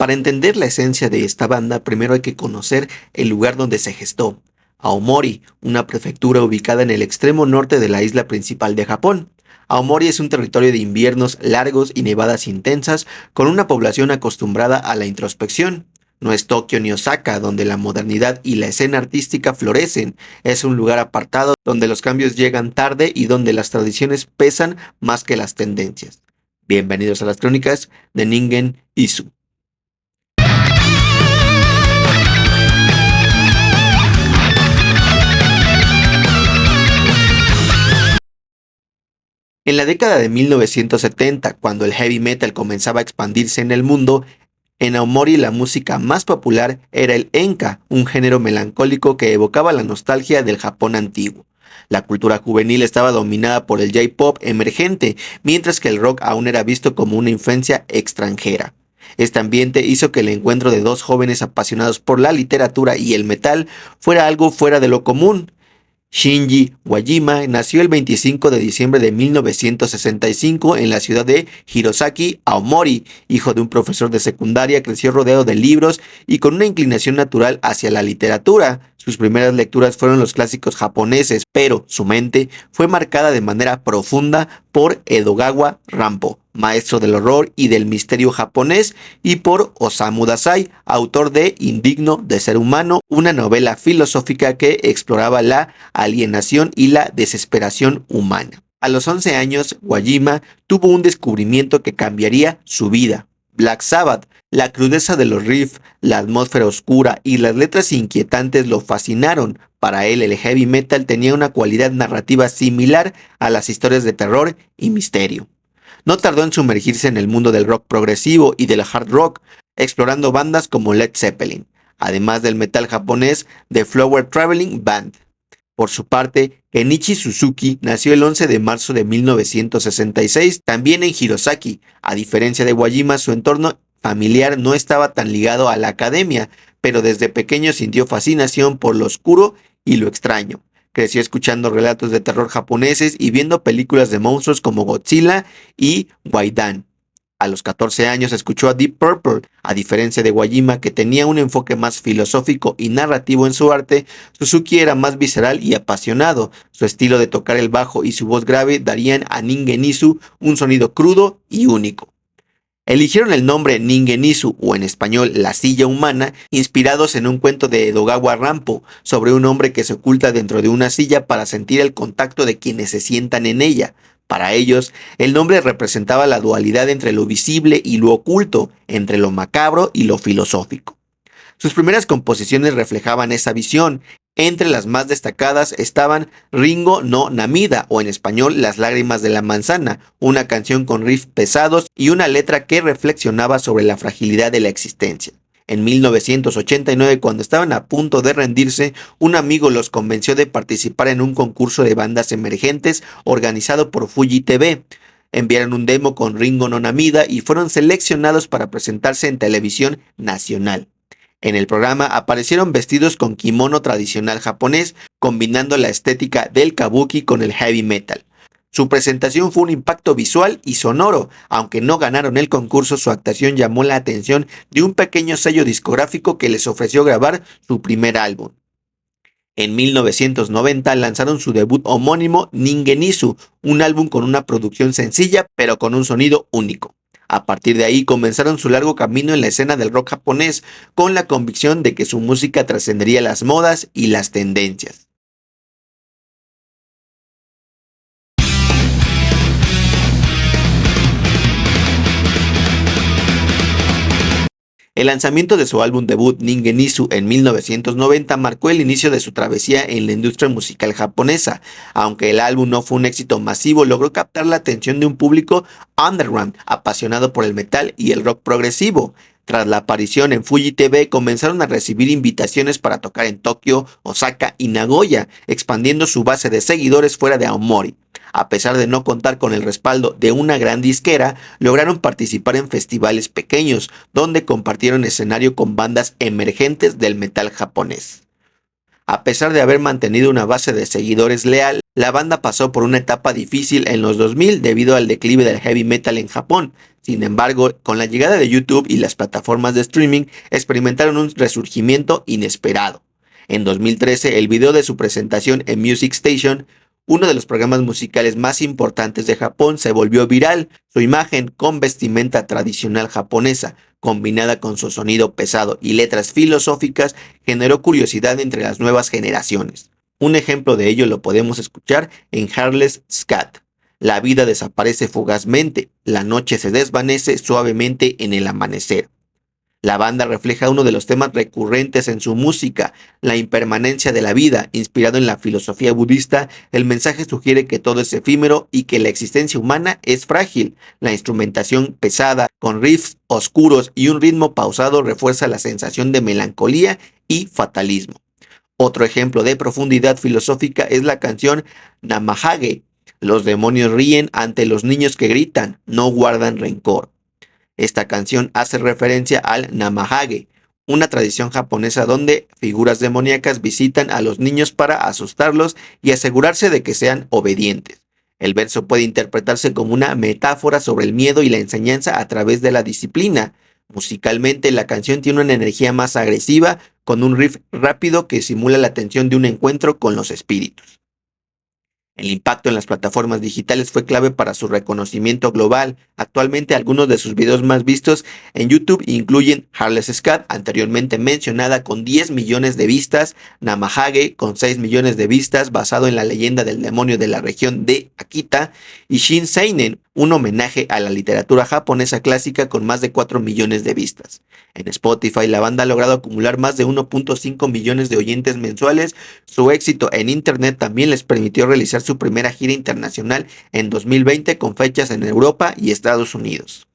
Para entender la esencia de esta banda, primero hay que conocer el lugar donde se gestó. Aomori, una prefectura ubicada en el extremo norte de la isla principal de Japón. Aomori es un territorio de inviernos largos y nevadas intensas, con una población acostumbrada a la introspección. No es Tokio ni Osaka, donde la modernidad y la escena artística florecen. Es un lugar apartado donde los cambios llegan tarde y donde las tradiciones pesan más que las tendencias. Bienvenidos a las crónicas de Ningen Isu. En la década de 1970, cuando el heavy metal comenzaba a expandirse en el mundo, en Aomori la música más popular era el enka, un género melancólico que evocaba la nostalgia del Japón antiguo. La cultura juvenil estaba dominada por el J-pop emergente, mientras que el rock aún era visto como una influencia extranjera. Este ambiente hizo que el encuentro de dos jóvenes apasionados por la literatura y el metal fuera algo fuera de lo común. Shinji Wajima nació el 25 de diciembre de 1965 en la ciudad de Hirosaki, Aomori. Hijo de un profesor de secundaria, creció rodeado de libros y con una inclinación natural hacia la literatura. Sus primeras lecturas fueron los clásicos japoneses, pero su mente fue marcada de manera profunda por Edogawa Rampo, maestro del horror y del misterio japonés, y por Osamu Dazai, autor de Indigno de ser humano, una novela filosófica que exploraba la alienación y la desesperación humana. A los 11 años, Wajima tuvo un descubrimiento que cambiaría su vida. Black Sabbath, la crudeza de los riffs, la atmósfera oscura y las letras inquietantes lo fascinaron. Para él, el heavy metal tenía una cualidad narrativa similar a las historias de terror y misterio. No tardó en sumergirse en el mundo del rock progresivo y del hard rock, explorando bandas como Led Zeppelin, además del metal japonés The Flower Traveling Band. Por su parte, Kenichi Suzuki nació el 11 de marzo de 1966, también en Hirosaki. A diferencia de Wajima, su entorno familiar no estaba tan ligado a la academia, pero desde pequeño sintió fascinación por lo oscuro y lo extraño. Creció escuchando relatos de terror japoneses y viendo películas de monstruos como Godzilla y Waidan. A los 14 años escuchó a Deep Purple. A diferencia de Wajima, que tenía un enfoque más filosófico y narrativo en su arte, Suzuki era más visceral y apasionado. Su estilo de tocar el bajo y su voz grave darían a Ningen Isu un sonido crudo y único. Eligieron el nombre Ningen Isu, o en español La Silla Humana, inspirados en un cuento de Edogawa Rampo sobre un hombre que se oculta dentro de una silla para sentir el contacto de quienes se sientan en ella. Para ellos, el nombre representaba la dualidad entre lo visible y lo oculto, entre lo macabro y lo filosófico. Sus primeras composiciones reflejaban esa visión. Entre las más destacadas estaban Ringo no Namida, o en español Las lágrimas de la manzana, una canción con riffs pesados y una letra que reflexionaba sobre la fragilidad de la existencia. En 1989, cuando estaban a punto de rendirse, un amigo los convenció de participar en un concurso de bandas emergentes organizado por Fuji TV. Enviaron un demo con Ringo no Namida y fueron seleccionados para presentarse en televisión nacional. En el programa aparecieron vestidos con kimono tradicional japonés, combinando la estética del kabuki con el heavy metal. Su presentación fue un impacto visual y sonoro. Aunque no ganaron el concurso, su actuación llamó la atención de un pequeño sello discográfico que les ofreció grabar su primer álbum. En 1990 lanzaron su debut homónimo Ningen Isu, un álbum con una producción sencilla pero con un sonido único. A partir de ahí comenzaron su largo camino en la escena del rock japonés, con la convicción de que su música trascendería las modas y las tendencias. El lanzamiento de su álbum debut Ningen Isu en 1990 marcó el inicio de su travesía en la industria musical japonesa. Aunque el álbum no fue un éxito masivo, logró captar la atención de un público underground apasionado por el metal y el rock progresivo. Tras la aparición en Fuji TV, comenzaron a recibir invitaciones para tocar en Tokio, Osaka y Nagoya, expandiendo su base de seguidores fuera de Aomori. A pesar de no contar con el respaldo de una gran disquera, lograron participar en festivales pequeños, donde compartieron escenario con bandas emergentes del metal japonés. A pesar de haber mantenido una base de seguidores leal, la banda pasó por una etapa difícil en los 2000 debido al declive del heavy metal en Japón. Sin embargo, con la llegada de YouTube y las plataformas de streaming, experimentaron un resurgimiento inesperado. En 2013, el video de su presentación en Music Station, uno de los programas musicales más importantes de Japón, se volvió viral. Su imagen con vestimenta tradicional japonesa, combinada con su sonido pesado y letras filosóficas, generó curiosidad entre las nuevas generaciones. Un ejemplo de ello lo podemos escuchar en Heartless Scat. La vida desaparece fugazmente, la noche se desvanece suavemente en el amanecer. La banda refleja uno de los temas recurrentes en su música, la impermanencia de la vida. Inspirado en la filosofía budista, el mensaje sugiere que todo es efímero y que la existencia humana es frágil. La instrumentación pesada, con riffs oscuros y un ritmo pausado, refuerza la sensación de melancolía y fatalismo. Otro ejemplo de profundidad filosófica es la canción Namahage. Los demonios ríen ante los niños que gritan, no guardan rencor. Esta canción hace referencia al Namahage, una tradición japonesa donde figuras demoníacas visitan a los niños para asustarlos y asegurarse de que sean obedientes. El verso puede interpretarse como una metáfora sobre el miedo y la enseñanza a través de la disciplina. Musicalmente, la canción tiene una energía más agresiva, con un riff rápido que simula la tensión de un encuentro con los espíritus. El impacto en las plataformas digitales fue clave para su reconocimiento global. Actualmente, algunos de sus videos más vistos en YouTube incluyen Heartless Scat, anteriormente mencionada, con 10 millones de vistas, Namahage, con 6 millones de vistas, basado en la leyenda del demonio de la región de Akita, y Shin Seinen, un homenaje a la literatura japonesa clásica, con más de 4 millones de vistas. En Spotify, la banda ha logrado acumular más de 1.5 millones de oyentes mensuales. Su éxito en Internet también les permitió realizar su primera gira internacional en 2020, con fechas en Europa y Estados Unidos.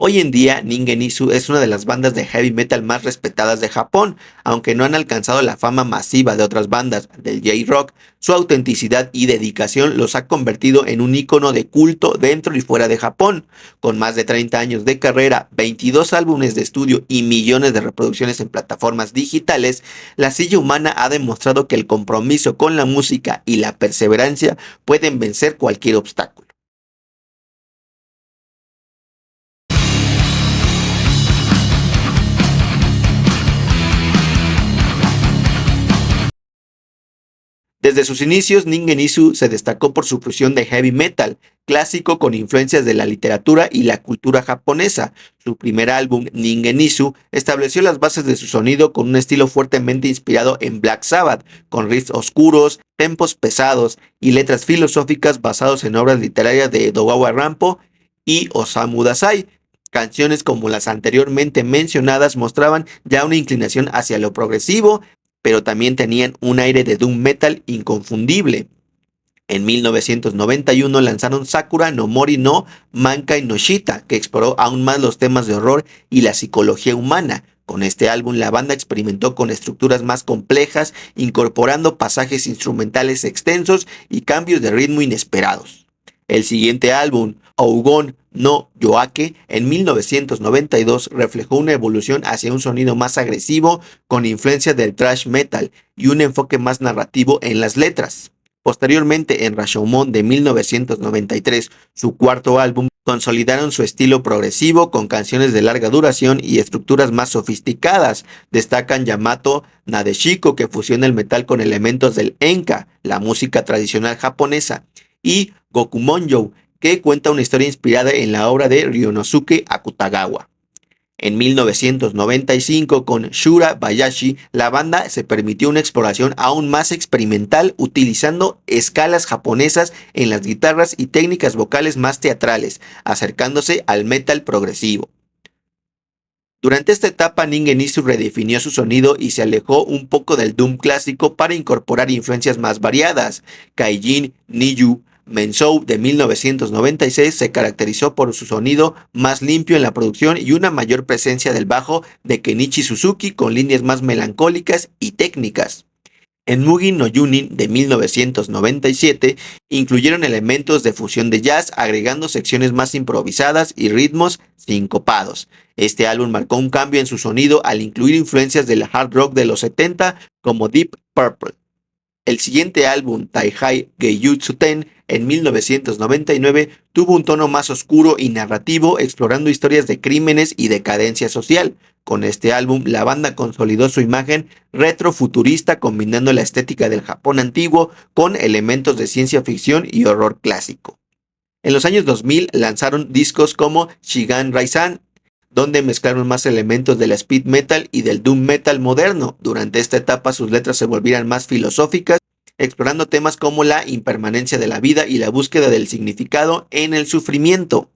Hoy en día, Ningen Izu es una de las bandas de heavy metal más respetadas de Japón. Aunque no han alcanzado la fama masiva de otras bandas del J-Rock, su autenticidad y dedicación los ha convertido en un ícono de culto dentro y fuera de Japón. Con más de 30 años de carrera, 22 álbumes de estudio y millones de reproducciones en plataformas digitales, La Silla Humana ha demostrado que el compromiso con la música y la perseverancia pueden vencer cualquier obstáculo. Desde sus inicios, Ningen Izu se destacó por su fusión de heavy metal clásico con influencias de la literatura y la cultura japonesa. Su primer álbum, Ningen Izu, estableció las bases de su sonido con un estilo fuertemente inspirado en Black Sabbath, con riffs oscuros, tempos pesados y letras filosóficas basados en obras literarias de Dogawa Rampo y Osamu Dazai. Canciones como las anteriormente mencionadas mostraban ya una inclinación hacia lo progresivo, pero también tenían un aire de doom metal inconfundible. En 1991 lanzaron Sakura no Mori no Mankai no Shita, que exploró aún más los temas de horror y la psicología humana. Con este álbum, la banda experimentó con estructuras más complejas, incorporando pasajes instrumentales extensos y cambios de ritmo inesperados. El siguiente álbum, Ougon no Yoake, en 1992, reflejó una evolución hacia un sonido más agresivo, con influencias del thrash metal y un enfoque más narrativo en las letras. Posteriormente, en Rashomon de 1993, su cuarto álbum, consolidaron su estilo progresivo con canciones de larga duración y estructuras más sofisticadas. Destacan Yamato Nadeshiko, que fusiona el metal con elementos del enka, la música tradicional japonesa, y Gokumonjou, que cuenta una historia inspirada en la obra de Ryonosuke Akutagawa. En 1995, con Shura Bayashi, la banda se permitió una exploración aún más experimental, utilizando escalas japonesas en las guitarras y técnicas vocales más teatrales, acercándose al metal progresivo. Durante esta etapa, Ningen Izu redefinió su sonido y se alejó un poco del doom clásico para incorporar influencias más variadas. Kaijin Niyu Mensou de 1996 se caracterizó por su sonido más limpio en la producción y una mayor presencia del bajo de Kenichi Suzuki, con líneas más melancólicas y técnicas. En Mugi no Yunin de 1997 incluyeron elementos de fusión de jazz, agregando secciones más improvisadas y ritmos sincopados. Este álbum marcó un cambio en su sonido al incluir influencias del hard rock de los 70 como Deep Purple. El siguiente álbum, Taihai Geijutsu Ten, en 1999, tuvo un tono más oscuro y narrativo, explorando historias de crímenes y decadencia social. Con este álbum, la banda consolidó su imagen retrofuturista, combinando la estética del Japón antiguo con elementos de ciencia ficción y horror clásico. En los años 2000 lanzaron discos como Shigan Raisan, donde mezclaron más elementos del speed metal y del doom metal moderno. Durante esta etapa sus letras se volvieron más filosóficas, explorando temas como la impermanencia de la vida y la búsqueda del significado en el sufrimiento.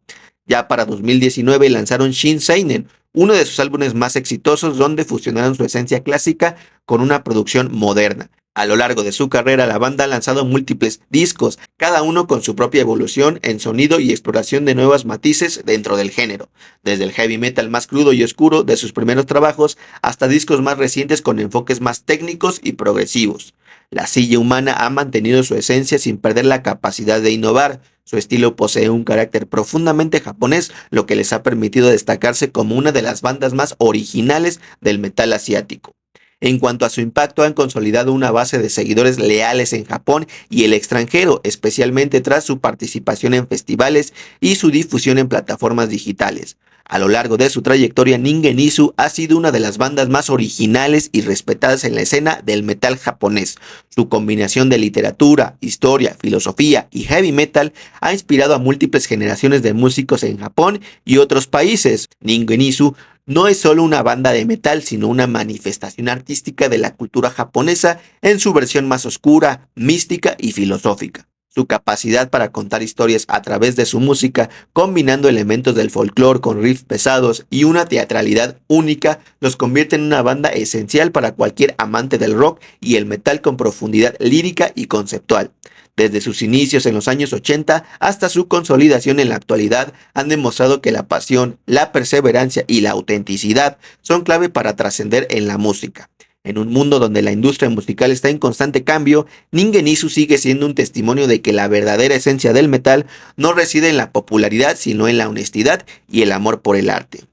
Ya para 2019 lanzaron Shin Seinen, uno de sus álbumes más exitosos, donde fusionaron su esencia clásica con una producción moderna. A lo largo de su carrera, la banda ha lanzado múltiples discos, cada uno con su propia evolución en sonido y exploración de nuevos matices dentro del género, desde el heavy metal más crudo y oscuro de sus primeros trabajos hasta discos más recientes con enfoques más técnicos y progresivos. La silla humana ha mantenido su esencia sin perder la capacidad de innovar. Su estilo posee un carácter profundamente japonés, lo que les ha permitido destacarse como una de las bandas más originales del metal asiático. En cuanto a su impacto, han consolidado una base de seguidores leales en Japón y el extranjero, especialmente tras su participación en festivales y su difusión en plataformas digitales. A lo largo de su trayectoria, Ningen Isu ha sido una de las bandas más originales y respetadas en la escena del metal japonés. Su combinación de literatura, historia, filosofía y heavy metal ha inspirado a múltiples generaciones de músicos en Japón y otros países. Ningen Isu no es solo una banda de metal, sino una manifestación artística de la cultura japonesa en su versión más oscura, mística y filosófica. Su capacidad para contar historias a través de su música, combinando elementos del folclore con riffs pesados y una teatralidad única, los convierte en una banda esencial para cualquier amante del rock y el metal con profundidad lírica y conceptual. Desde sus inicios en los años 80 hasta su consolidación en la actualidad, han demostrado que la pasión, la perseverancia y la autenticidad son clave para trascender en la música. En un mundo donde la industria musical está en constante cambio, Ningen Isu sigue siendo un testimonio de que la verdadera esencia del metal no reside en la popularidad, sino en la honestidad y el amor por el arte.